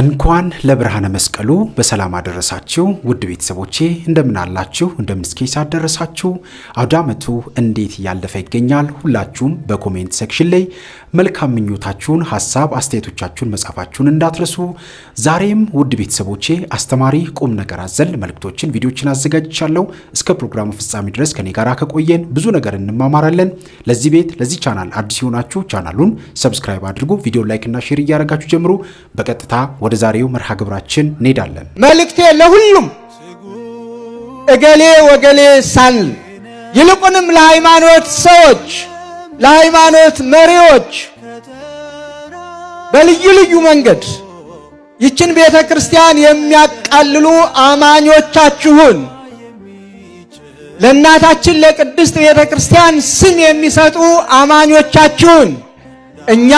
እንኳን ለብርሃነ መስቀሉ በሰላም አደረሳችሁ ውድ ቤተሰቦቼ እንደምን አላችሁ እንደምን እስኪ ሳደረሳችሁ አውደ ዓመቱ እንዴት ያለፈ ይገኛል ሁላችሁም በኮሜንት ሴክሽን ላይ መልካም ምኞታችሁን ሐሳብ አስተያየቶቻችሁን መጻፋችሁን እንዳትረሱ ዛሬም ውድ ቤተሰቦቼ አስተማሪ ቁም ነገር አዘል መልእክቶችን ቪዲዮችን አዘጋጅቻለሁ እስከ ፕሮግራሙ ፍጻሜ ድረስ ከኔ ጋር ከቆየን ብዙ ነገር እንማማራለን ለዚህ ቤት ለዚህ ቻናል አዲስ ሆናችሁ ቻናሉን ሰብስክራይብ አድርጉ ቪዲዮ ላይክ እና ሼር ያደርጋችሁ ጀምሩ በቀጥታ ወደ ዛሬው መርሃ ግብራችን እንሄዳለን መልእክቴ ለሁሉም እገሌ ወገሌ ሳል ይልቁንም ለሃይማኖት ሰዎች ለሃይማኖት መሪዎች በልዩ ልዩ መንገድ ይችን ቤተክርስቲያን የሚያቃልሉ አማኞቻችሁን ለእናታችን ለቅድስት ቤተክርስቲያን ስም የሚሰጡ አማኞቻችሁን እኛ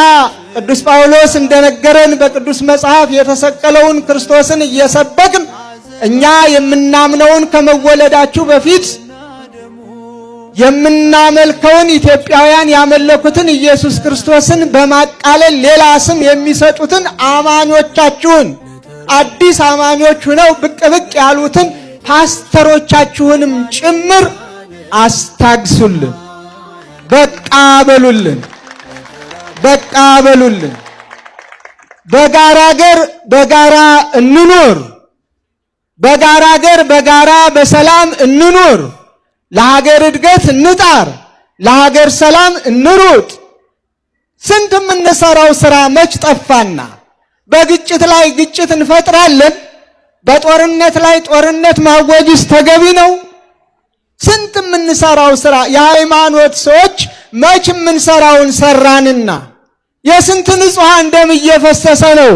ቅዱስ ጳውሎስ እንደነገረን በቅዱስ መጽሐፍ የተሰቀለውን ክርስቶስን እየሰበክን እኛ የምናምነውን ከመወለዳችሁ በፊት የምናመልከውን ኢትዮጵያውያን ያመለኩትን ኢየሱስ ክርስቶስን በማቃለል ሌላ ስም የሚሰጡትን አማኞቻችሁን አዲስ አማኞች ሆነው ብቅ ብቅ ያሉትን ፓስተሮቻችሁንም ጭምር አስታግሱልን በቃ በሉልን በጋራ ሀገር በጋራ እንኑር በጋራ ሀገር በጋራ በሰላም እንኑር ለሀገር እድገት እንጣር ለሀገር ሰላም እንሩጥ ስንት የምንሰራው ስራ መች ጠፋና በግጭት ላይ ግጭት እንፈጥራለን በጦርነት ላይ ጦርነት ማወጅስ ተገቢ ነው ስንት የምንሰራው ስራ የሃይማኖት ሰዎች መች የምንሰራውን ሰራንና የስንት ንጹሃን ደም እየፈሰሰ ነው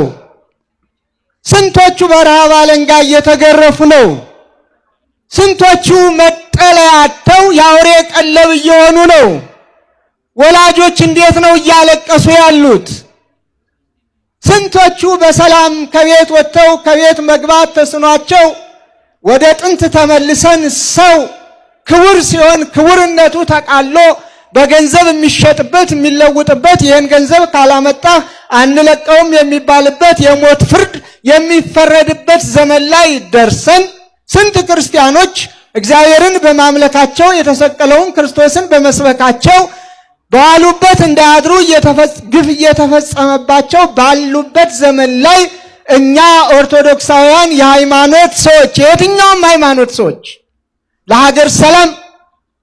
ስንቶቹ በረሃብ አለንጋ እየተገረፉ ነው ስንቶቹ መጠለያ አጥተው ያውሬ ቀለብ እየሆኑ ነው ወላጆች እንዴት ነው እያለቀሱ ያሉት ስንቶቹ በሰላም ከቤት ወጥተው ከቤት መግባት ተስኗቸው ወደ ጥንት ተመልሰን ሰው ክቡር ሲሆን ክቡርነቱ ተቃሎ በገንዘብ የሚሸጥበት የሚለውጥበት ይሄን ገንዘብ ካላመጣ አንለቀውም የሚባልበት የሞት ፍርድ የሚፈረድበት ዘመን ላይ ደርሰን ስንት ክርስቲያኖች እግዚአብሔርን በማምለካቸው የተሰቀለውን ክርስቶስን በመስበካቸው ባሉበት እንዳያድሩ ግፍ እየተፈጸመባቸው ባሉበት ዘመን ላይ እኛ ኦርቶዶክሳውያን የሃይማኖት ሰዎች የትኛውም ሃይማኖት ሰዎች ለሀገር ሰላም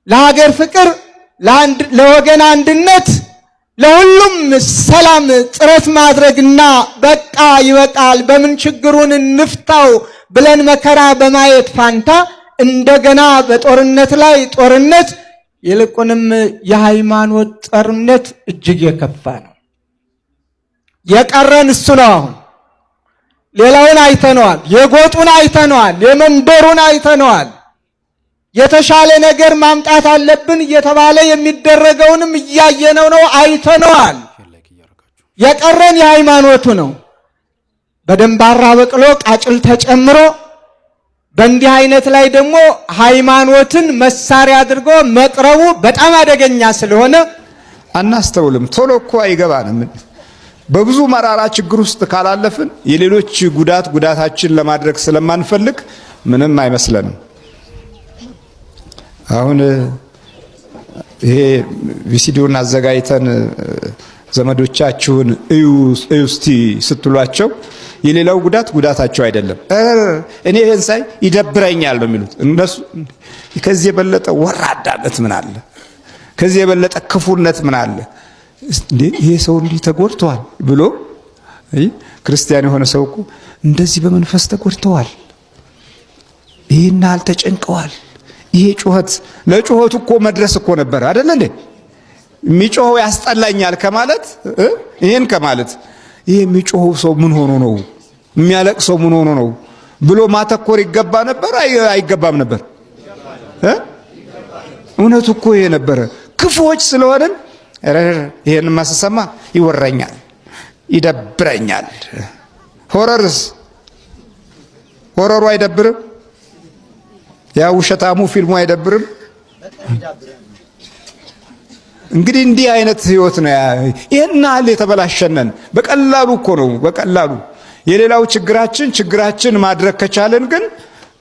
ለሀገር ፍቅር ለወገን አንድነት ለሁሉም ሰላም ጥረት ማድረግና በቃ ይበቃል በምን ችግሩን እንፍታው ብለን መከራ በማየት ፋንታ እንደገና በጦርነት ላይ ጦርነት ይልቁንም የሃይማኖት ጦርነት እጅግ የከፋ ነው የቀረን እሱ ነው አሁን ሌላውን አይተነዋል የጎጡን አይተነዋል የመንደሩን አይተነዋል የተሻለ ነገር ማምጣት አለብን እየተባለ የሚደረገውንም እያየነው ነው አይተነዋል የቀረን የሃይማኖቱ ነው በደንባራ በቅሎ ቃጭል ተጨምሮ በእንዲህ አይነት ላይ ደግሞ ሃይማኖትን መሳሪያ አድርጎ መቅረቡ በጣም አደገኛ ስለሆነ አናስተውልም ቶሎ እኮ አይገባንም በብዙ መራራ ችግር ውስጥ ካላለፍን የሌሎች ጉዳታችን ለማድረግ ስለማንፈልግ ምንም አይመስለንም አሁን ይሄ ቪሲዲዮን አዘጋጅተን ዘመዶቻችሁን እዩስቲ ስትሏቸው የሌላው ጉዳታቸው አይደለም እኔ እንሳይ ይደብረኛል ነው የሚሉት እነሱ ከዚህ የበለጠ ወራዳነት ምን አለ ከዚህ የበለጠ ክፉነት ምን አለ እንዴ ይሄ ሰው እንዲህ ተጎድቷል ብሎ ክርስቲያን የሆነ ሰው እኮ እንደዚህ በመንፈስ ተጎድቷል ይሄን አልተጨንቀዋል ይሄ ጩኸት ለጩኸቱ እኮ መድረስ እኮ ነበር አይደል እንዴ የሚጮኸው ያስጠላኛል ከማለት ይሄን ከማለት ይሄ የሚጮኸው ሰው ምን ሆኖ ነው የሚያለቅሰው ምን ሆኖ ነው ብሎ ማተኮር ይገባ ነበር አይገባም ነበር እውነቱ እኮ ይሄ ነበር ክፉዎች ስለሆነን ይሄን ማሰሰማ ይወራኛል ይደብረኛል ሆረሩ አይደብርም ያ ውሸታሙ ፊልሙ አይደብርም እንግዲህ እንዲህ አይነት ህይወት ነው ይሄን አለ የተበላሸነን በቀላሉ እኮ ነው በቀላሉ የሌላው ችግራችን ማድረግ ከቻለን ግን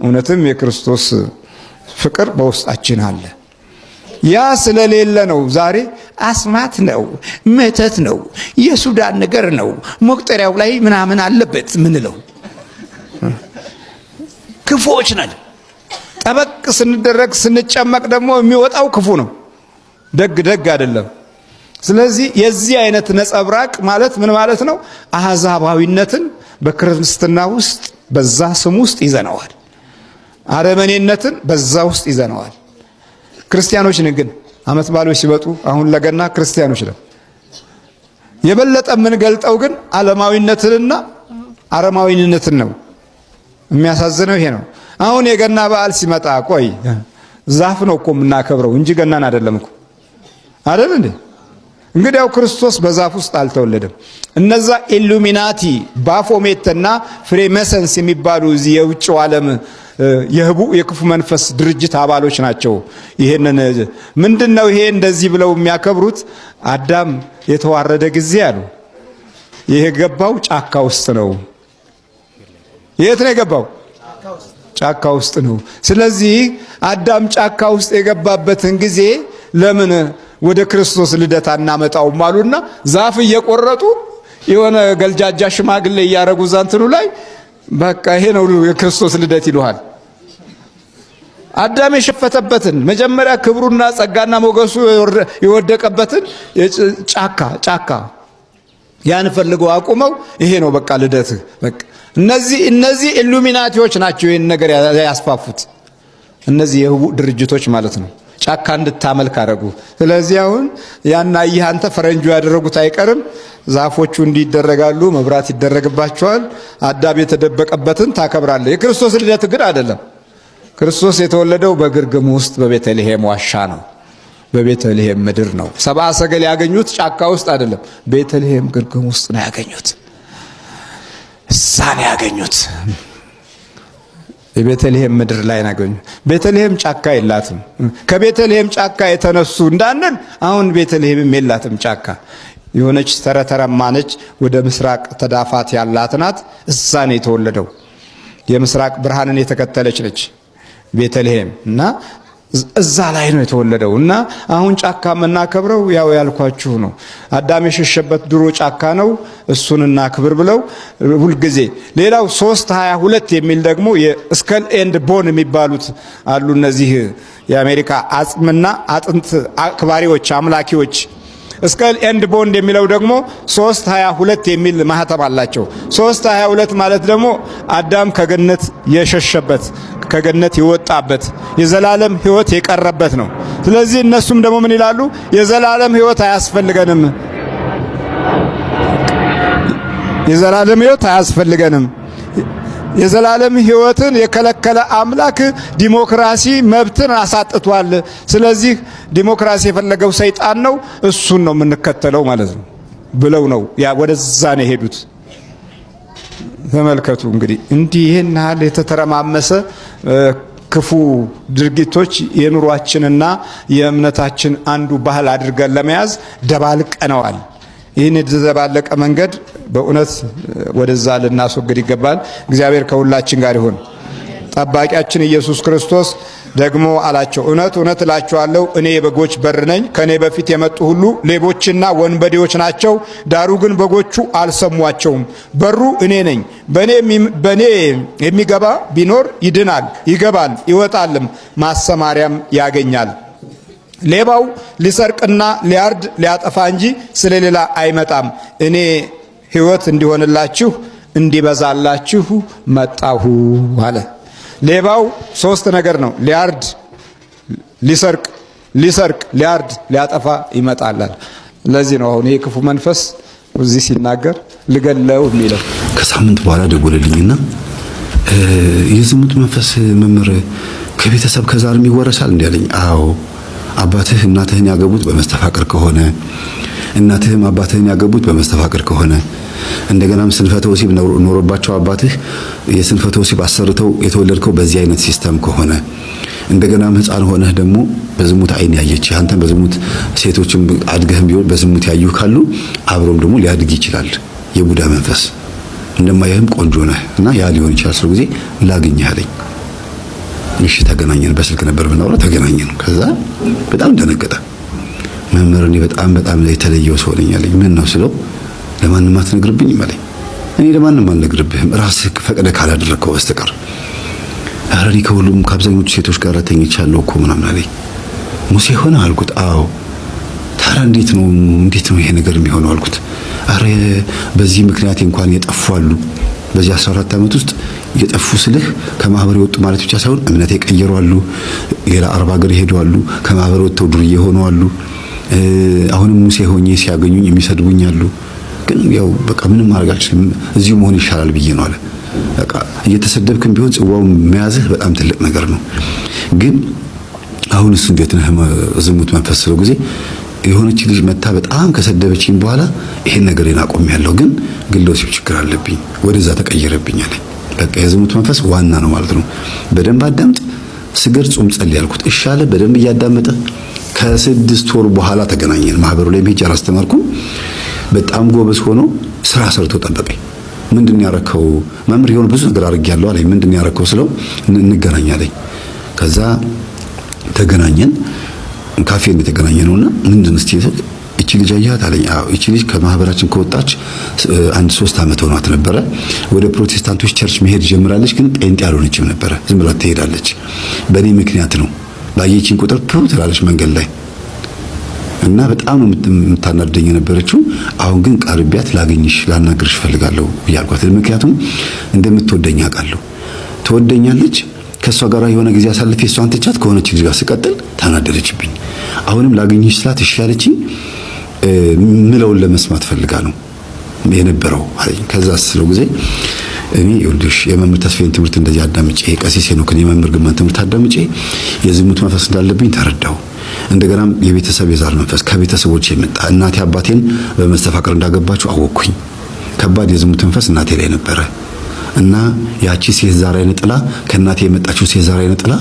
እውነትም የክርስቶስ ፍቅር በውስጣችን አለ። ያ ስለሌለ ነው ዛሬ አስማት ነው፣ መተት ነው፣ የሱዳን ነገር ነው፣ መቁጠሪያው ላይ ምናምን አለበት ምንለው። ክፉዎች ነን። ጠበቅ ስንደረግ ስንጨመቅ ደግሞ የሚወጣው ክፉ ነው፣ ደግ አይደለም። ስለዚህ የዚህ አይነት ነጸብራቅ ማለት ምን ማለት ነው? አሕዛባዊነትን በክርስትና ውስጥ በዛ ስም ውስጥ ይዘነዋል። አረመኔነትን በዛ ውስጥ ይዘነዋል። ክርስቲያኖች ነን ግን ዓመት በዓሎች ሲመጡ አሁን ለገና ክርስቲያኖች ነን። የበለጠ የምንገልጠው ግን ዓለማዊነትንና አረማዊነትን ነው። የሚያሳዝነው ይሄ ነው። አሁን የገና በዓል ሲመጣ ቆይ ዛፍ ነው እኮ የምናከብረው እንጂ ገናን አይደለም እኮ አይደል እንዴ? እንግዲያው ክርስቶስ በዛፍ ውስጥ አልተወለደም። እነዛ ኢሉሚናቲ ባፎሜትና ፍሬመሰንስ የሚባሉ እዚህ የውጭው ዓለም የክፉ መንፈስ ድርጅት አባሎች ናቸው። ይሄንን ምንድነው ይሄ እንደዚህ ብለው የሚያከብሩት? አዳም የተዋረደ ጊዜ አሉ ይሄ ገባው ጫካ ውስጥ ነው። የት ነው የገባው? ጫካ ውስጥ ነው። ስለዚህ አዳም ጫካ ውስጥ የገባበትን ጊዜ ለምን ወደ ክርስቶስ ልደት አናመጣውም አሉና ዛፍ እየቆረጡ የሆነ ገልጃጃ ሽማግሌ እያረጉ ዛንትኑ ላይ በቃ ይሄ ነው የክርስቶስ ልደት ይሉሃል። አዳም የሸፈተበትን መጀመሪያ ክብሩና ጸጋና ሞገሱ የወደቀበትን ጫካ ያን ፈልገው አቁመው ይሄ ነው በቃ ልደት። በቃ እነዚህ ኢሉሚናቲዎች ናቸው ይሄን ነገር ያስፋፉት። እነዚህ የህቡ ድርጅቶች ማለት ነው። ጫካ እንድታመልክ አደረጉ። ስለዚህ አሁን ያን አየህ አንተ ፈረንጁ ያደረጉት አይቀርም። ዛፎቹ እንዲደረጋሉ፣ መብራት ይደረግባቸዋል። አዳም የተደበቀበትን ታከብራለህ። የክርስቶስ ልደት ግን አይደለም። ክርስቶስ የተወለደው በግርግም ውስጥ በቤተልሔም ዋሻ ነው። በቤተልሔም ምድር ነው። ሰብአ ሰገል ያገኙት ጫካ ውስጥ አይደለም፣ ቤተልሔም ግርግም ውስጥ ነው ያገኙት። እዛ ነው ያገኙት። የቤተልሔም ምድር ላይ ናገኙ። ቤተልሔም ጫካ የላትም። ከቤተልሔም ጫካ የተነሱ እንዳንል አሁን ቤተልሔምም የላትም ጫካ። የሆነች ተረተረማ ነች፣ ወደ ምስራቅ ተዳፋት ያላት ናት። እዛ ነው የተወለደው። የምስራቅ ብርሃንን የተከተለች ነች ቤተልሔም እና እዛ ላይ ነው የተወለደው። እና አሁን ጫካ የምናከብረው ያው ያልኳችሁ ነው። አዳም የሸሸበት ድሮ ጫካ ነው፣ እሱን እናክብር ብለው ሁልጊዜ። ሌላው 322 የሚል ደግሞ የስከል ኤንድ ቦን የሚባሉት አሉ። እነዚህ የአሜሪካ አጽምና አጥንት አክባሪዎች አምላኪዎች። ስከል ኤንድ ቦንድ የሚለው ደግሞ 322 የሚል ማህተም አላቸው። 322 ማለት ደግሞ አዳም ከገነት የሸሸበት ከገነት የወጣበት የዘላለም ሕይወት የቀረበት ነው። ስለዚህ እነሱም ደግሞ ምን ይላሉ? የዘላለም ሕይወት አያስፈልገንም፣ የዘላለም ሕይወት አያስፈልገንም። የዘላለም ሕይወትን የከለከለ አምላክ ዲሞክራሲ መብትን አሳጥቷል። ስለዚህ ዲሞክራሲ የፈለገው ሰይጣን ነው፣ እሱን ነው የምንከተለው ማለት ነው ብለው ነው ያ ወደዛ ነው የሄዱት። ተመልከቱ እንግዲህ እንዲህ ይህን ያህል የተተረማመሰ ክፉ ድርጊቶች የኑሯችንና የእምነታችን አንዱ ባህል አድርገን ለመያዝ ደባልቀነዋል። ይህን የተዘባለቀ መንገድ በእውነት ወደዛ ልናስወግድ ይገባል። እግዚአብሔር ከሁላችን ጋር ይሁን። ጠባቂያችን ኢየሱስ ክርስቶስ ደግሞ አላቸው፣ እውነት እውነት እላችኋለሁ እኔ የበጎች በር ነኝ። ከኔ በፊት የመጡ ሁሉ ሌቦችና ወንበዴዎች ናቸው፣ ዳሩ ግን በጎቹ አልሰሟቸውም። በሩ እኔ ነኝ። በእኔ የሚገባ ቢኖር ይድናል፣ ይገባል፣ ይወጣልም፣ ማሰማሪያም ያገኛል። ሌባው ሊሰርቅና ሊያርድ ሊያጠፋ እንጂ ስለሌላ አይመጣም። እኔ ሕይወት እንዲሆንላችሁ እንዲበዛላችሁ መጣሁ አለ። ሌባው ሶስት ነገር ነው። ሊያርድ፣ ሊሰርቅ፣ ሊያርድ፣ ሊያጠፋ ይመጣላል። ለዚህ ነው አሁን ይሄ ክፉ መንፈስ እዚህ ሲናገር ልገለው የሚለው። ከሳምንት በኋላ ደወለልኝና የዝሙት መንፈስ መምህር ከቤተሰብ ከዛርም ይወረሳል እንዴ አለኝ። አዎ አባትህ እናትህን ያገቡት በመስተፋቅር ከሆነ እናትህም አባትህን ያገቡት በመስተፋቅር ከሆነ እንደገናም ስንፈተ ወሲብ ኖሮባቸው አባትህ የስንፈተ ወሲብ አሰርተው የተወለድከው በዚህ አይነት ሲስተም ከሆነ እንደገናም ሕፃን ሆነህ ደግሞ በዝሙት አይን ያየች አንተን በዝሙት ሴቶችም አድገህም ቢሆን በዝሙት ያዩ ካሉ አብሮም ደግሞ ሊያድግ ይችላል የቡዳ መንፈስ እንደማየህም ቆንጆ ነህ እና ያ ሊሆን ይችላል ስለ ጊዜ ላግኝህ አለኝ። እሺ ተገናኘን። በስልክ ነበር ብናወራ ተገናኘን። ከዛ በጣም ደነገጠ። መምህር እኔ በጣም የተለየው ሰው ነኝ አለኝ። ምን ነው ስለው ለማንም አትነግርብኝም አለኝ። እኔ ለማንም አልነግርብህም ራስህ ፈቅደህ ካላደረግከው በስተቀር። ኧረ እኔ ከሁሉም ከአብዛኞቹ ሴቶች ጋር ተኝቻለሁ እኮ ምናምን አለኝ። ሙሴ ሆነ አልኩት። አዎ። ታዲያ እንዴት ነው ይሄ ነገር የሚሆነው አልኩት። ኧረ በዚህ ምክንያት እንኳን የጠፉ አሉ። በዚህ 14 ዓመት ውስጥ የጠፉ ስልህ ከማህበር የወጡ ማለት ብቻ ሳይሆን እምነት የቀየሩ አሉ፣ ሌላ አረብ ሀገር ይሄዱ አሉ፣ ከማህበር ወጥተው ዱርዬ ሆኑ አሉ። አሁንም ሙሴ ሆኜ ሲያገኙኝ የሚሰድቡኝ አሉ። ግን ያው በቃ ምንም ማድረግ አልችልም፣ እዚሁ መሆን ይሻላል ብዬ ነው አለ። በቃ እየተሰደብክም ቢሆን ጽዋው መያዝህ በጣም ትልቅ ነገር ነው። ግን አሁን እሱ እንዴት ነህ ዝሙት መንፈስ ስለው ጊዜ የሆነች ልጅ መታ በጣም ከሰደበችኝ በኋላ ይሄን ነገር አቆሚያለሁ፣ ግን ግለሰብ ችግር አለብኝ፣ ወደዛ ተቀየረብኝ አለኝ። በቃ የዝሙት መንፈስ ዋና ነው ማለት ነው። በደንብ አዳምጥ፣ ስገድ፣ ጾም፣ ጸልይ ያልኩት እሺ አለ። በደንብ እያዳመጠ ከ6 ወር በኋላ ተገናኘን። ማህበሩ ላይ ሄጄ አላስተማርኩም። በጣም ጎበዝ ሆኖ ስራ ሰርቶ ጠበቀኝ። ምንድን ያረከው መምህር? የሆነ ብዙ ነገር አድርጌያለሁ አለኝ። ምንድን ያረከው ስለው እንገናኛለን። ከዛ ተገናኘን። ካፌ እንደተገናኘነውና ምንድን እስቲ እቺ ልጅ አያት አለኝ። አዎ እቺ ልጅ ከማህበራችን ከወጣች 1-3 ዓመት ሆኗት ነበረ። ወደ ፕሮቴስታንቶች ቸርች መሄድ ጀምራለች፣ ግን ጴንጤ አልሆነችም ነበረ። ዝም ብላ ትሄዳለች። በእኔ ምክንያት ነው። ባየችኝ ቁጥር ትላለች መንገድ ላይ እና በጣም ነው የምታናደኝ የነበረችው። አሁን ግን ቀርቢያት ላገኝሽ ላናግርሽ ፈልጋለሁ ብያልኳት። ምክንያቱም እንደምትወደኝ አውቃለሁ። ትወደኛለች። ከሷ ጋር የሆነ ጊዜ አሳልፌ እሷን ትቻት ከሆነች ልጅ ጋር ስቀጥል ታናደደችብኝ። አሁንም ላገኝሽ ስላት እሺ አለችኝ። ምለውን ለመስማት ፈልጋ ነው የነበረው አለኝ። ከዛ ስለው ጊዜ እኔ ይኸውልሽ የመምህር ተስፋዬን ትምህርት እንደዚህ አዳምጬ ቀሲስ ሄኖክን የመምህር ግርማን ትምህርት አዳምጬ የዝሙት መንፈስ እንዳለብኝ ተረዳሁ። እንደገናም የቤተሰብ የዛር መንፈስ ከቤተሰቦች የመጣ እናቴ አባቴን በመስተፋቅር እንዳገባችሁ አወቅኩኝ። ከባድ የዝሙት መንፈስ እናቴ ላይ ነበረ እና ያቺ ሴት ዛር አይነ ጥላ ከእናቴ የመጣችው ሴት ዛር አይነ ጥላ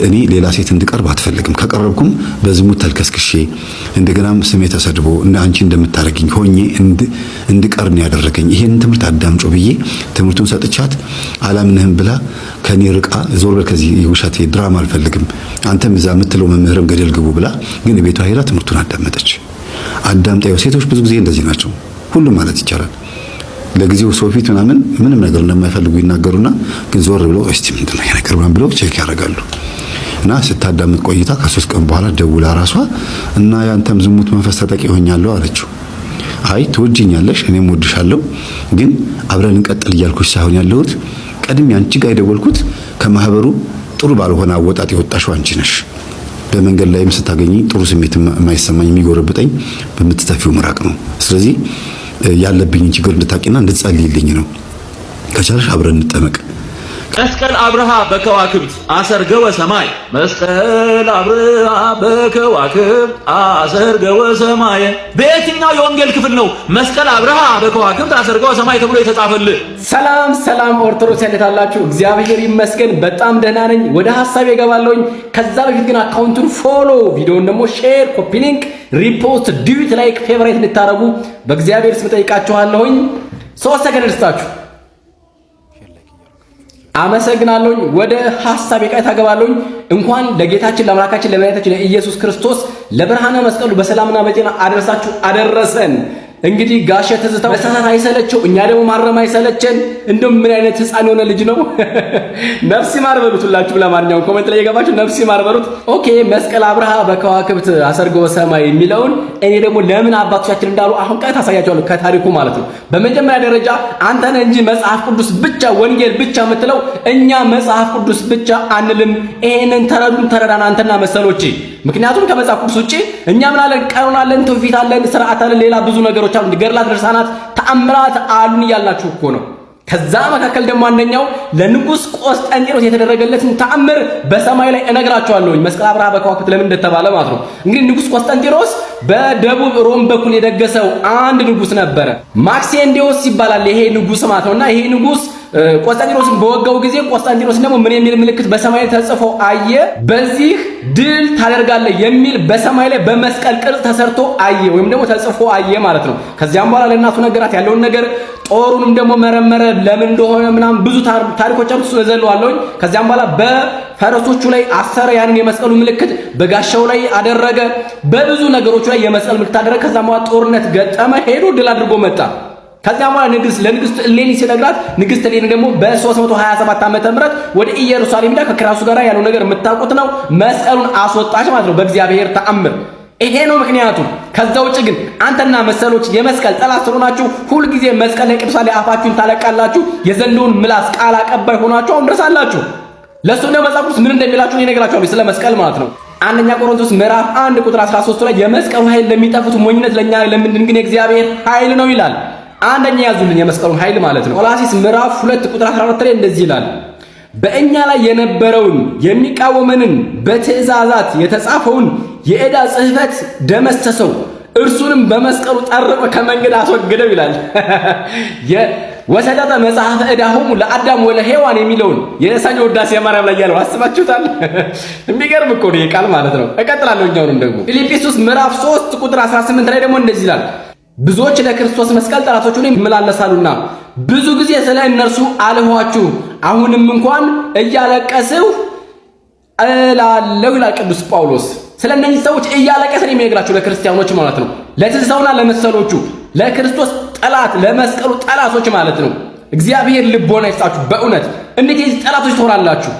እኔ ሌላ ሴት እንድቀርብ አትፈልግም። ከቀረብኩም በዝሙት ተልከስክሼ እንደገናም ስሜ ተሰድቦ እና አንቺ እንደምታረጊኝ ሆኜ እንድቀር ነው ያደረገኝ። ይሄንን ትምህርት አዳምጮ ብዬ ትምህርቱን ሰጥቻት አላምንህም ብላ ከኔ ርቃ ዞር በል ከዚህ የውሸት ድራማ አልፈልግም፣ አንተም እዛ የምትለው መምህርም ገደል ግቡ ብላ ግን ቤቷ ሄዳ ትምህርቱን አዳመጠች። አዳምጣው ሴቶች ብዙ ጊዜ እንደዚህ ናቸው፣ ሁሉም ማለት ይቻላል። ለጊዜው ሰው ፊት ምንም ነገር እንደማይፈልጉ ይናገሩና ግን ዞር ብለው እስቲ ምንድነው ይሄ ነገር ብለው ቼክ ያደርጋሉ። እና ስታዳምጥ ቆይታ ከ3 ቀን በኋላ ደውላ ራሷ እና ያንተም ዝሙት መንፈስ ተጠቂ ሆኛለሁ አለችው። አይ ትወጂኛለሽ፣ እኔም ወድሻለሁ፣ ግን አብረን እንቀጥል እያልኩሽ ሳይሆን ያለሁት ቀድሜ አንቺ ጋር የደወልኩት ከማህበሩ ጥሩ ባልሆነ አወጣጥ የወጣሽው አንቺ ነሽ። በመንገድ ላይም ስታገኝ ጥሩ ስሜት የማይሰማኝ የሚጎረብጠኝ በምትተፊው ምራቅ ነው። ስለዚህ ያለብኝን ችግር እንድታቂና እንድትጸልይልኝ ነው። ከቻልሽ አብረን እንጠመቅ። መስቀል አብርሃ በከዋክብት አሰርገወ ሰማይ፣ መስቀል አብርሃ በከዋክብት አሰርገወ ሰማይ። በየትኛው የወንጌል ክፍል ነው መስቀል አብርሃ በከዋክብት አሰርገወ ሰማይ ተብሎ የተጻፈልህ? ሰላም ኦርቶዶክስ እንዴት አላችሁ? እግዚአብሔር ይመስገን በጣም ደህና ነኝ። ወደ ሐሳብ እገባለሁኝ። ከዛ በፊት ግን አካውንቱን ፎሎ፣ ቪዲዮውን ደግሞ ሼር፣ ኮፒ ሊንክ፣ ሪፖስት፣ ዲዩት፣ ላይክ፣ ፌቨራይት እንድታረጉ በእግዚአብሔር ስም ጠይቃችኋለሁኝ። 3 ሰከንድ ልስጣችሁ። አመሰግናለሁኝ። ወደ ሐሳብ የቃይታ ገባለሁኝ። እንኳን ለጌታችን ለአምላካችን ለመድኃኒታችን ለኢየሱስ ክርስቶስ ለብርሃነ መስቀሉ በሰላምና በጤና አደረሳችሁ አደረሰን። እንግዲህ ጋሼ ትዝታው መሳሳት አይሰለቸው፣ እኛ ደግሞ ማረም አይሰለቸን። እንደው ምን አይነት ህፃን የሆነ ልጅ ነው። ነፍስ ይማር በሉት ሁላችሁ። ለማንኛውም ኮሜንት ላይ የገባችሁ ነፍስ ይማር በሉት። ኦኬ መስቀል አብርሃ በከዋክብት አሰርገወ ሰማይ የሚለውን እኔ ደግሞ ለምን አባቶቻችን እንዳሉ አሁን ቀጥታ አሳያቸዋለሁ ከታሪኩ ማለት ነው። በመጀመሪያ ደረጃ አንተ ነህ እንጂ መጽሐፍ ቅዱስ ብቻ ወንጌል ብቻ የምትለው፣ እኛ መጽሐፍ ቅዱስ ብቻ አንልም። ይሄንን ተረዳን አንተና መሰሎቼ። ምክንያቱም ከመጽሐፍ ቅዱስ ውጪ እኛ ምን አለን? ቀኖና አለን፣ ትውፊት አለን፣ ስርዓት አለን፣ ሌላ ብዙ ነገሮች አሉ፣ ገድላት፣ ድርሳናት፣ ተአምራት አሉን እያላችሁ እኮ ነው። ከዛ መካከል ደግሞ አንደኛው ለንጉስ ቆስጠንጢኖስ የተደረገለትን ተአምር በሰማይ ላይ እነግራችኋለሁኝ። መስቀል አብርሃ በከዋክብት ለምን እንደተባለ ማለት ነው። እንግዲህ ንጉስ ቆስጠንጢኖስ በደቡብ ሮም በኩል የደገሰው አንድ ንጉስ ነበረ። ማክሴንዲዮስ ይባላል ይሄ ንጉስ ማለት ነውና ይሄ ንጉስ ቆስጠንጢኖስን በወጋው ጊዜ ቆስጠንጢኖስ ደግሞ ምን የሚል ምልክት በሰማይ ላይ ተጽፎ አየ? በዚህ ድል ታደርጋለህ የሚል በሰማይ ላይ በመስቀል ቅርጽ ተሰርቶ አየ፣ ወይም ደግሞ ተጽፎ አየ ማለት ነው። ከዚያም በኋላ ለእናቱ ነገራት፣ ያለውን ነገር ጦሩንም ደግሞ መረመረ ለምን እንደሆነ ምናምን ብዙ ታሪኮች አሉ። እሱ ዘለዋለሁ። ከዚያም በኋላ በፈረሶቹ ላይ አሰረ ያንን የመስቀሉ ምልክት በጋሻው ላይ አደረገ። በብዙ ነገሮች ላይ የመስቀል ምልክት አደረገ። ከዛም በኋላ ጦርነት ገጠመ። ሄዶ ድል አድርጎ መጣ። ከዚያም በኋላ ለንግስት እሌኒ ሲነግራት ንግስት እሌኒ ደግሞ በ327 ዓመተ ምህረት ወደ ኢየሩሳሌም ሄዳ ከክራሱ ጋር ያለው ነገር የምታውቁት ነው። መስቀሉን አስወጣች ማለት ነው በእግዚአብሔር ተአምር። ይሄ ነው ምክንያቱ። ከዛ ውጭ ግን አንተና መሰሎች የመስቀል ጠላት ስለሆናችሁ ሁልጊዜ መስቀል ላይ ቅዱሳን ላይ አፋችሁን ታለቃላችሁ። የዘንዶውን ምላስ ቃል አቀባይ ሆናችሁ አሁን ድረሳላችሁ። ለሱ ነው መጽሐፍ ቅዱስ ምን እንደሚላችሁ እነግራችኋለሁ ስለ መስቀል ማለት ነው። አንደኛ ቆሮንቶስ ምዕራፍ 1 ቁጥር 13 ላይ የመስቀሉ ኃይል ለሚጠፉት ሞኝነት ለኛ ለምንድን ግን የእግዚአብሔር ኃይል ነው ይላል። አንደኛ ያዙልን የመስቀሉን ኃይል ማለት ነው። ቆላሲስ ምዕራፍ 2 ቁጥር 14 ላይ እንደዚህ ይላል በእኛ ላይ የነበረውን የሚቃወመንን በትእዛዛት የተጻፈውን የዕዳ ጽሕፈት ደመሰሰው እርሱንም በመስቀሉ ጠርቆ ከመንገድ አስወገደው ይላል። ወሰጠጠ መጽሐፈ ዕዳሆሙ ለአዳም ወለሔዋን የሚለውን የሰኞ ውዳሴ ማርያም ላይ ያለው አስባችሁታል? የሚገርም እኮ ነው ቃል ማለት ነው። እቀጥላለሁ። እኛውንም ደግሞ ፊልጵስዩስ ምዕራፍ 3 ቁጥር 18 ላይ ደግሞ እንደዚህ ይላል ብዙዎች ለክርስቶስ መስቀል ጠላቶች ሆነው ይመላለሳሉና ብዙ ጊዜ ስለ እነርሱ አልኋችሁ አሁንም እንኳን እያለቀስሁ እላለሁ ይላል ቅዱስ ጳውሎስ። ስለ እነዚህ ሰዎች እያለቀሰን የሚነግራችሁ ለክርስቲያኖች ማለት ነው። ለትንሣኤውና ለመሰሎቹ ለክርስቶስ ጠላት ለመስቀሉ ጠላቶች ማለት ነው። እግዚአብሔር ልቦና ይስጣችሁ። በእውነት እንዴት የዚህ ጠላቶች ትሆናላችሁ?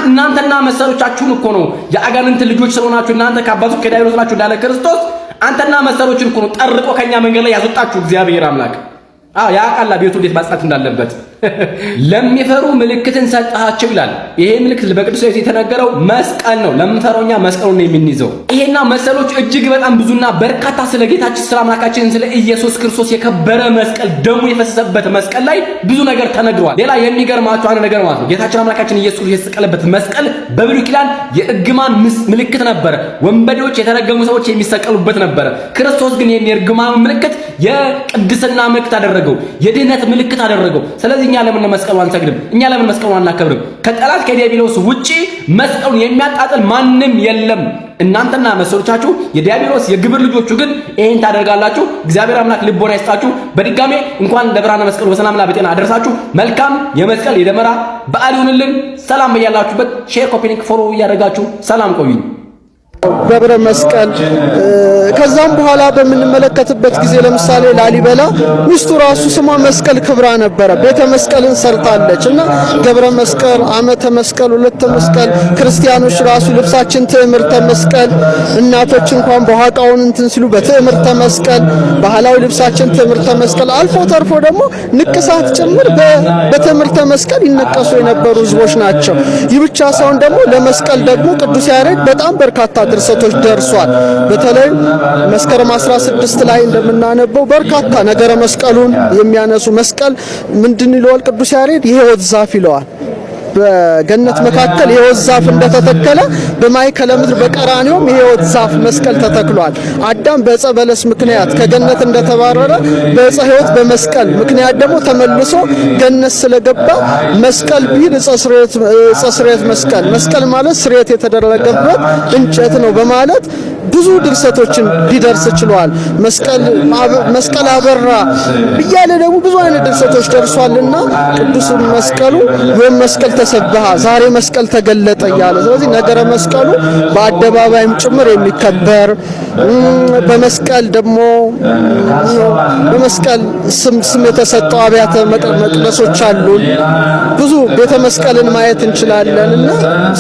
እናንተና መሰሎቻችሁን እኮ ነው የአጋንንት ልጆች ስለሆናችሁ እናንተ ከአባቶች ከዲያብሎስ ናችሁ እንዳለ ክርስቶስ አንተና መሰሎችን እኮ ነው ጠርቆ ከኛ መንገድ ላይ ያስወጣችሁ እግዚአብሔር አምላክ። ያውቃል ቤቱ እንዴት ማጽናት እንዳለበት። ለሚፈሩ ምልክትን ሰጣቸው ይላል። ይሄ ምልክት በቅዱስ ዮሴፍ የተነገረው መስቀል ነው። ለምንፈራውኛ መስቀሉን ነው የምንይዘው። ይሄና መሰሎች እጅግ በጣም ብዙና በርካታ ስለ ጌታችን ስለ አምላካችን ስለ ኢየሱስ ክርስቶስ የከበረ መስቀል ደሙ የፈሰሰበት መስቀል ላይ ብዙ ነገር ተነግሯል። ሌላ የሚገርማችሁ አንድ ነገር ማለት ነው ጌታችን አምላካችን ኢየሱስ የተሰቀለበት መስቀል በብሉይ ኪዳን የእርግማን ምልክት ነበረ። ወንበዴዎች የተረገሙ ሰዎች የሚሰቀሉበት ነበረ። ክርስቶስ ግን የእርግማን ምልክት የቅድስና ምልክት አደረገው፣ የድህነት ምልክት አደረገው። ስለዚህ እኛ ለምን መስቀሉን አንሰግድም? እኛ ለምን መስቀሉን አናከብርም? ከጠላት ከዲያብሎስ ውጪ መስቀሉን የሚያጣጥል ማንም የለም። እናንተና መሰሎቻችሁ የዲያብሎስ የግብር ልጆቹ ግን ይሄን ታደርጋላችሁ። እግዚአብሔር አምላክ ልቦና ይስጣችሁ። በድጋሜ እንኳን ለብርሃነ መስቀሉ በሰላምና በጤና አደረሳችሁ። መልካም የመስቀል የደመራ በዓል ይሁንልን። ሰላም በያላችሁበት። ሼር፣ ኮፒ ሊንክ፣ ፎሎ እያደረጋችሁ ሰላም ቆዩኝ። ገብረ መስቀል ከዛም በኋላ በምንመለከትበት ጊዜ ለምሳሌ ላሊበላ ሚስቱ ራሱ ስሟ መስቀል ክብራ ነበረ። ቤተ መስቀልን ሰርታለች እና ገብረ መስቀል፣ ዓመተ መስቀል፣ ሁለተ መስቀል ክርስቲያኖች ራሱ ልብሳችን ትዕምርተ መስቀል፣ እናቶች እንኳን በኋቃውን እንትን ሲሉ በትዕምርተ መስቀል፣ ባህላዊ ልብሳችን ትዕምርተ መስቀል፣ አልፎ ተርፎ ደግሞ ንቅሳት ጭምር በትዕምርተ መስቀል ይነቀሱ የነበሩ ህዝቦች ናቸው። ይህ ብቻ ሳይሆን ደግሞ ለመስቀል ደግሞ ቅዱስ ያሬድ በጣም በርካታ ድርሰቶች ደርሷል። በተለይ መስከረም 16 ላይ እንደምናነበው በርካታ ነገረ መስቀሉን የሚያነሱ መስቀል ምንድን ይለዋል ቅዱስ ያሬድ? የሕይወት ዛፍ ይለዋል። በገነት መካከል የሕይወት ዛፍ እንደተተከለ በማይከለ ምድር በቀራንዮም የሕይወት ዛፍ መስቀል ተተክሏል። አዳም በዕፀ በለስ ምክንያት ከገነት እንደተባረረ በዕፀ ሕይወት በመስቀል ምክንያት ደግሞ ተመልሶ ገነት ስለገባ መስቀል ቢል ዕፀ ስርየት መስቀል ማለት ስርየት የተደረገበት እንጨት ነው በማለት ብዙ ድርሰቶችን ሊደርስ ችሏል። መስቀል አበራ እያለ ደግሞ ብዙ አይነት ድርሰቶች ደርሷልና ቅዱስ መስቀሉ ወይም መስቀል ተሰበሃ ዛሬ መስቀል ተገለጠ እያለ ስለዚህ ነገረ መስቀሉ በአደባባይም ጭምር የሚከበር በመስቀል ደግሞ በመስቀል ስም የተሰጠው አብያተ መቅደሶች አሉ። ብዙ ቤተ መስቀልን ማየት እንችላለንና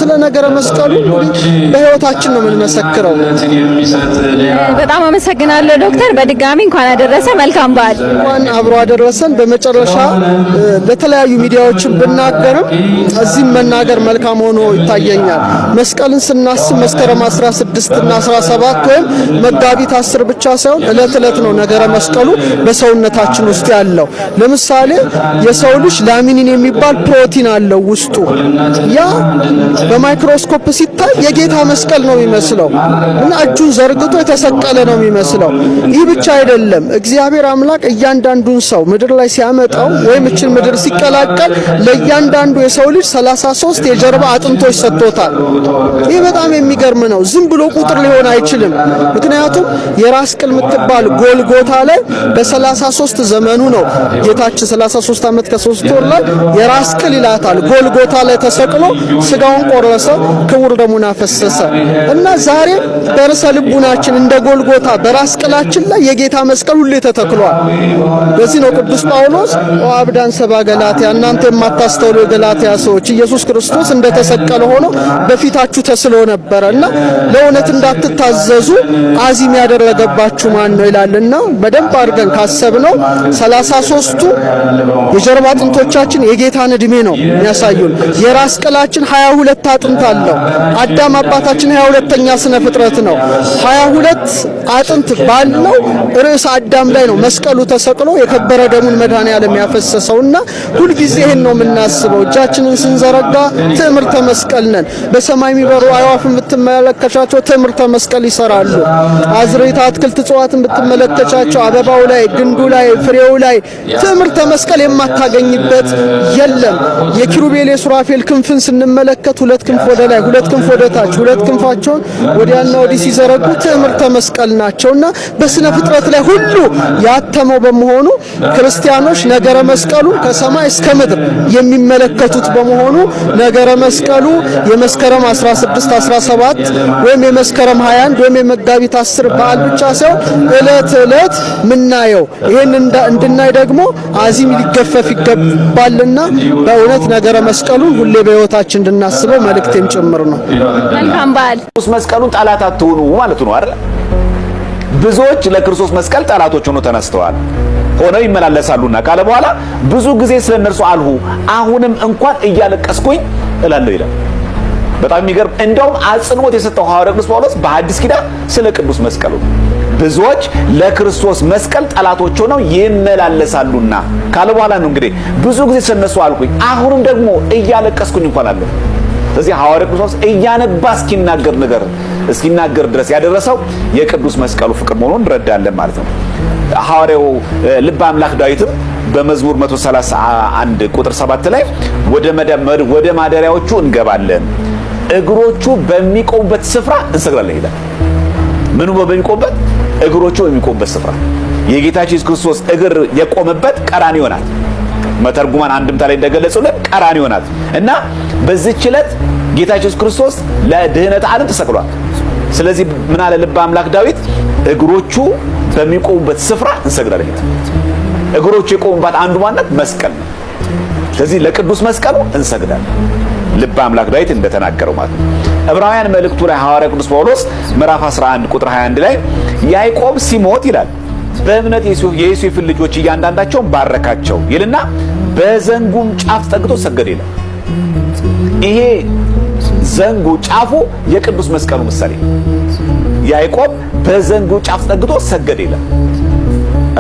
ስለ ነገረ መስቀሉ በሕይወታችን ነው የምንመሰክረው። በጣም አመሰግናለሁ ዶክተር። በድጋሚ እንኳን አደረሰ። መልካም በዓል። እንኳን አብሮ አደረሰን። በመጨረሻ ለተለያዩ ሚዲያዎችን ብናገርም እዚህም መናገር መልካም ሆኖ ይታየኛል። መስቀልን ስናስብ መስከረም 16 እና 17 ወይም መጋቢት 10 ብቻ ሳይሆን እለት ነው ነገረ መስቀሉ በሰውነታችን ውስጥ ያለው። ለምሳሌ የሰው ልጅ ላሚኒን የሚባል ፕሮቲን አለው ውስጡ። ያ በማይክሮስኮፕ ሲታይ የጌታ መስቀል ነው የሚመስለው እና እጁን ዘርግቶ የተሰቀለ ነው የሚመስለው። ይህ ብቻ አይደለም። እግዚአብሔር አምላክ እያንዳንዱን ሰው ምድር ላይ ሲያመጣው ወይም እችን ምድር ሲቀላቀል ለእያንዳንዱ የሰው ልጅ 33 የጀርባ አጥንቶች ሰጥቶታል። ይህ በጣም የሚገርም ነው። ዝም ብሎ ቁጥር ሊሆን አይችልም። ምክንያቱም የራስ ቅል የምትባል ጎልጎታ ላይ በ33 ዘመኑ ነው ጌታችን 33 ዓመት ከ3 ወር ላይ የራስ ቅል ይላታል ጎልጎታ ላይ ተሰቅሎ ስጋውን ቆረሰ፣ ክቡር ደሙን አፈሰሰ እና ዛሬ በርዕሰ ልቡናችን እንደ ጎልጎታ በራስ ቅላችን ላይ የጌታ መስቀል ሁሌ ተተክሏል። በዚህ ነው ቅዱስ ጳውሎስ አብዳን ሰባ ገላትያ እናንተ የማታስተውሉ የገላትያ ሰዎች ኢየሱስ ክርስቶስ እንደተሰቀለ ሆኖ በፊታችሁ ተስሎ ነበርና ለእውነት እንዳትታዘዙ አዚም ያደረገባችሁ ማን ነው ይላልና በደንብ አድርገን ካሰብነው 33ቱ የጀርባ አጥንቶቻችን የጌታን እድሜ ነው የሚያሳዩን። የራስ ቅላችን 22 አጥንት አለው። አዳም አባታችን 22ኛ ስነ ፍጥረት ነው። 22 አጥንት ባለው ርዕሰ አዳም ላይ ነው መስቀሉ ተሰቅሎ የከበረ ደሙን መድኃኔዓለም ያፈሰሰውና ሁል ጊዜ ይሄን ነው የምናስበው። እጃችንን ስንዘረጋ ትዕምርተ መስቀል ነን። በሰማይ የሚበሩ አዕዋፍን ብትመለከቻቸው ትዕምርተ መስቀል ይሰራሉ። አዝርዕት አትክልት እጽዋትን ብትመለከቻቸው አበባው ላይ፣ ግንዱ ላይ፣ ፍሬው ላይ ትዕምርተ መስቀል የማታገኝበት የለም። የኪሩቤል የሱራፌል ክንፍን ስንመለከት ሁለት ክንፍ ወደ ላይ፣ ሁለት ክንፍ ወደ ታች፣ ሁለት ክንፋቸውን ወዲያና ወዲህ ሲዘረጉ ትዕምርተ መስቀል ናቸውና በስነ ፍጥረት ላይ ሁሉ ያተመው በመሆኑ ክርስቲያኖች ነገረ መስቀሉን ከሰማይ እስከ ምድር የሚመለከቱት በመሆኑ ነገረ መስቀሉ የመስከረም 16 17 ወይም የመስከረም 21 ወይም የመጋቢት 10 በዓል ብቻ ሳይሆን ዕለት ምናየው ይሄን እንድናይ ደግሞ አዚም ሊገፈፍ ይገባልና በእውነት ነገረ መስቀሉን ሁሌ በሕይወታችን እንድናስበው መልእክቴም ጭምር ነው። መልካም በዓል። መስቀሉን ጠላት አትሆኑ ማለት ነው አይደል? ብዙዎች ለክርስቶስ መስቀል ጠላቶች ሆነው ተነስተዋል፣ ሆነው ይመላለሳሉና ካለ በኋላ ብዙ ጊዜ ስለነርሱ አልሁ አሁንም እንኳን እያለቀስኩኝ እላለሁ ይላል። በጣም የሚገርም እንደውም አጽንኦት የሰጠው ሐዋርያው ቅዱስ ጳውሎስ በሐዲስ ኪዳን ስለ ቅዱስ መስቀሉ ብዙዎች ለክርስቶስ መስቀል ጠላቶች ሆነው ይመላለሳሉና ካለ በኋላ ነው እንግዲህ ብዙ ጊዜ ስለነሱ አልኩኝ አሁንም ደግሞ እያለቀስኩኝ እንኳን አለሁ። ስለዚህ ሐዋርያው ቅዱስ እያነባ እስኪናገር ድረስ ያደረሰው የቅዱስ መስቀሉ ፍቅር መሆኑን እንረዳለን ማለት ነው። ሐዋርያው ልበ አምላክ ዳዊትም በመዝሙር 131 ቁጥር 7 ላይ ወደ ማደሪያዎቹ እንገባለን፣ እግሮቹ በሚቆሙበት ስፍራ እንሰግዳለን ይላል። ምኑ በሚቆምበት? እግሮቹ በሚቆሙበት ስፍራ። የጌታችን ኢየሱስ ክርስቶስ እግር የቆመበት ቀራንዮ ናት። መተርጉማን አንድምታ ላይ እንደገለጹልን ቀራንዮ ናት እና በዚህች ዕለት ጌታችን ኢየሱስ ክርስቶስ ለድህነት ዓለም ተሰቅሏል። ስለዚህ ምን አለ ልበ አምላክ ዳዊት? እግሮቹ በሚቆሙበት ስፍራ እንሰግዳለን ይላል። እግሮቹ የቆሙባት አንዱ ማለት መስቀል ነው። ስለዚህ ለቅዱስ መስቀሉ እንሰግዳለን ልበ አምላክ ዳዊት እንደተናገረው ማለት ነው። ዕብራውያን መልእክቱ ላይ ሐዋርያው ቅዱስ ጳውሎስ ምዕራፍ 11 ቁጥር 21 ላይ ያዕቆብ ሲሞት ይላል በእምነት የዮሴፍን ልጆች እያንዳንዳቸውን ባረካቸው ይልና በዘንጉም ጫፍ ተጠግቶ ሰገደ ይላል። ይሄ ዘንጉ ጫፉ የቅዱስ መስቀሉ ምሳሌ። ያዕቆብ በዘንጉ ጫፍ ተጠግቶ ሰገደ ይላል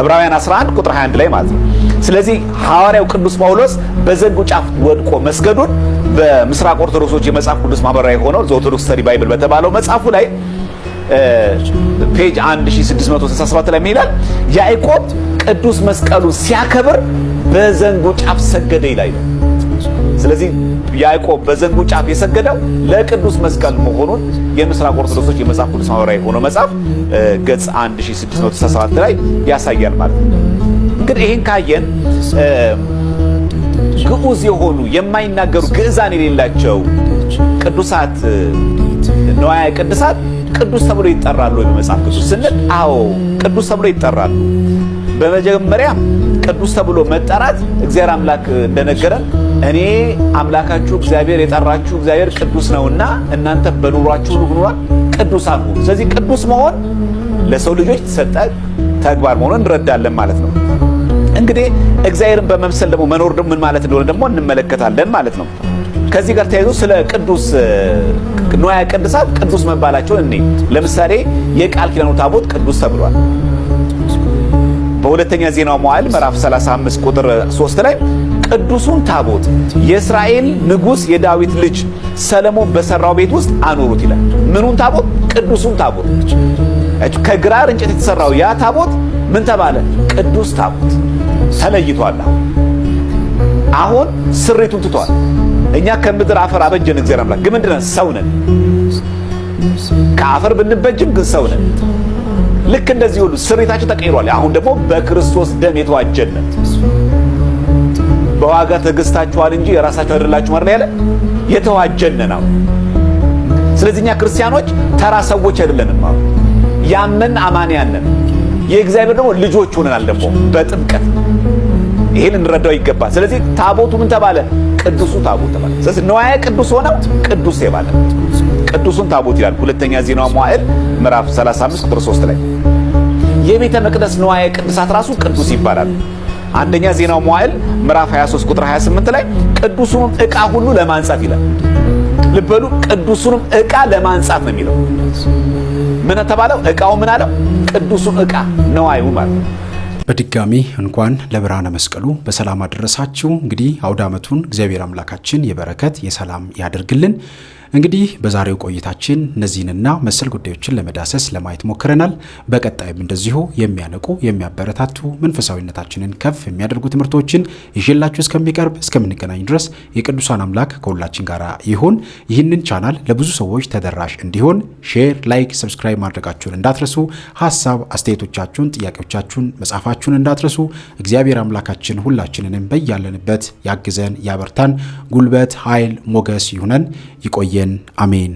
ዕብራውያን 11 ቁጥር 21 ላይ ማለት ነው። ስለዚህ ሐዋርያው ቅዱስ ጳውሎስ በዘንጉ ጫፍ ወድቆ መስገዱን በምስራቅ ኦርቶዶክሶች የመጽሐፍ ቅዱስ ማህበራዊ ሆነው ዘ ኦርቶዶክስ ስተዲ ባይብል በተባለው መጽሐፉ ላይ ፔጅ 1667 ላይ ይላል ያዕቆብ ቅዱስ መስቀሉን ሲያከብር በዘንጉ ጫፍ ሰገደ ይላል። ስለዚህ ያዕቆብ በዘንጉ ጫፍ የሰገደው ለቅዱስ መስቀል መሆኑን የምስራቅ ኦርቶዶክሶች የመጽሐፍ ቅዱስ ማህበራዊ ሆነው መጽሐፍ ገጽ 1667 ላይ ያሳያል ማለት ነው። እንግዲህ ይሄን ካየን ግዑዝ የሆኑ የማይናገሩ ግዕዛን የሌላቸው ቅዱሳት ንዋየ ቅድሳት ቅዱስ ተብሎ ይጠራሉ ወይ በመጽሐፍ ቅዱስ ስንል፣ አዎ ቅዱስ ተብሎ ይጠራሉ። በመጀመሪያ ቅዱስ ተብሎ መጠራት እግዚአብሔር አምላክ እንደነገረን እኔ አምላካችሁ እግዚአብሔር የጠራችሁ እግዚአብሔር ቅዱስ ነውና እናንተ በኑሯችሁ ሁሉ ቅዱሳን ሁኑ። ስለዚህ ቅዱስ መሆን ለሰው ልጆች የተሰጠ ተግባር መሆኑን እንረዳለን ማለት ነው። እንግዲህ እግዚአብሔርን በመምሰል ደግሞ መኖር ደግሞ ምን ማለት እንደሆነ ደግሞ እንመለከታለን ማለት ነው። ከዚህ ጋር ተያይዞ ስለ ቅዱስ ንዋየ ቅድሳት ቅዱስ መባላቸውን እኔ ለምሳሌ የቃል ኪዳኑ ታቦት ቅዱስ ተብሏል። በሁለተኛ ዜናው መዋዕል ምዕራፍ 35 ቁጥር 3 ላይ ቅዱሱን ታቦት የእስራኤል ንጉሥ የዳዊት ልጅ ሰለሞን በሰራው ቤት ውስጥ አኖሩት ይላል። ምኑን ታቦት? ቅዱሱን ታቦት። ከግራር እንጨት የተሰራው ያ ታቦት ምን ተባለ? ቅዱስ ታቦት ተለይቷል። አሁን ስሪቱን ትቷል። እኛ ከምድር አፈር አበጀን እግዚአብሔር አምላክ፣ ግን ምንድነው? ሰው ነን። ከአፈር ብንበጅም ግን ሰው ነን። ልክ እንደዚህ ሁሉ ስሪታችን ተቀይሯል። አሁን ደግሞ በክርስቶስ ደም የተዋጀን በዋጋ ተገዝታችኋል እንጂ የራሳችሁ አይደላችሁ ማለት ያለ የተዋጀን ነው። ስለዚህ እኛ ክርስቲያኖች ተራ ሰዎች አይደለንም። ያመን አማንያን ነን። የእግዚአብሔር ደግሞ ልጆች ሆነናል ደግሞ በጥምቀት። ይሄን እንረዳው ይገባል። ስለዚህ ታቦቱ ምን ተባለ? ቅዱሱ ታቦት ተባለ። ስለዚህ ንዋየ ቅዱስ ሆነው ቅዱስ ይባላል። ቅዱሱን ታቦት ይላል ሁለተኛ ዜና መዋዕል ምዕራፍ 35 ቁጥር 3 ላይ። የቤተ መቅደስ ንዋየ ቅዱሳት ራሱ ቅዱስ ይባላል። አንደኛ ዜና መዋዕል ምዕራፍ 23 ቁጥር 28 ላይ ቅዱሱን ዕቃ ሁሉ ለማንጻት ይላል። ልበሉ፣ ቅዱሱን ዕቃ ለማንጻት ነው የሚለው። ምን ተባለው? ዕቃው ምን አለው? ቅዱሱን ዕቃ ነዋዩ ማለት። በድጋሚ እንኳን ለብርሃነ መስቀሉ በሰላም አደረሳችሁ። እንግዲህ አውደ ዓመቱን እግዚአብሔር አምላካችን የበረከት የሰላም ያደርግልን። እንግዲህ በዛሬው ቆይታችን እነዚህንና መሰል ጉዳዮችን ለመዳሰስ ለማየት ሞክረናል። በቀጣይም እንደዚሁ የሚያነቁ የሚያበረታቱ መንፈሳዊነታችንን ከፍ የሚያደርጉ ትምህርቶችን ይዤላችሁ እስከምንገናኝ ድረስ የቅዱሳን አምላክ ከሁላችን ጋር ይሁን። ይህንን ቻናል ለብዙ ሰዎች ተደራሽ እንዲሆን ሼር፣ ላይክ፣ ሰብስክራይብ ማድረጋችሁን እንዳትረሱ። ሀሳብ አስተያየቶቻችሁን፣ ጥያቄዎቻችሁን መጻፋችሁን እንዳትረሱ። እግዚአብሔር አምላካችን ሁላችንንም በያለንበት ያግዘን፣ ያበርታን፣ ጉልበት፣ ኃይል፣ ሞገስ ይሁነን። ይቆየን። አሜን።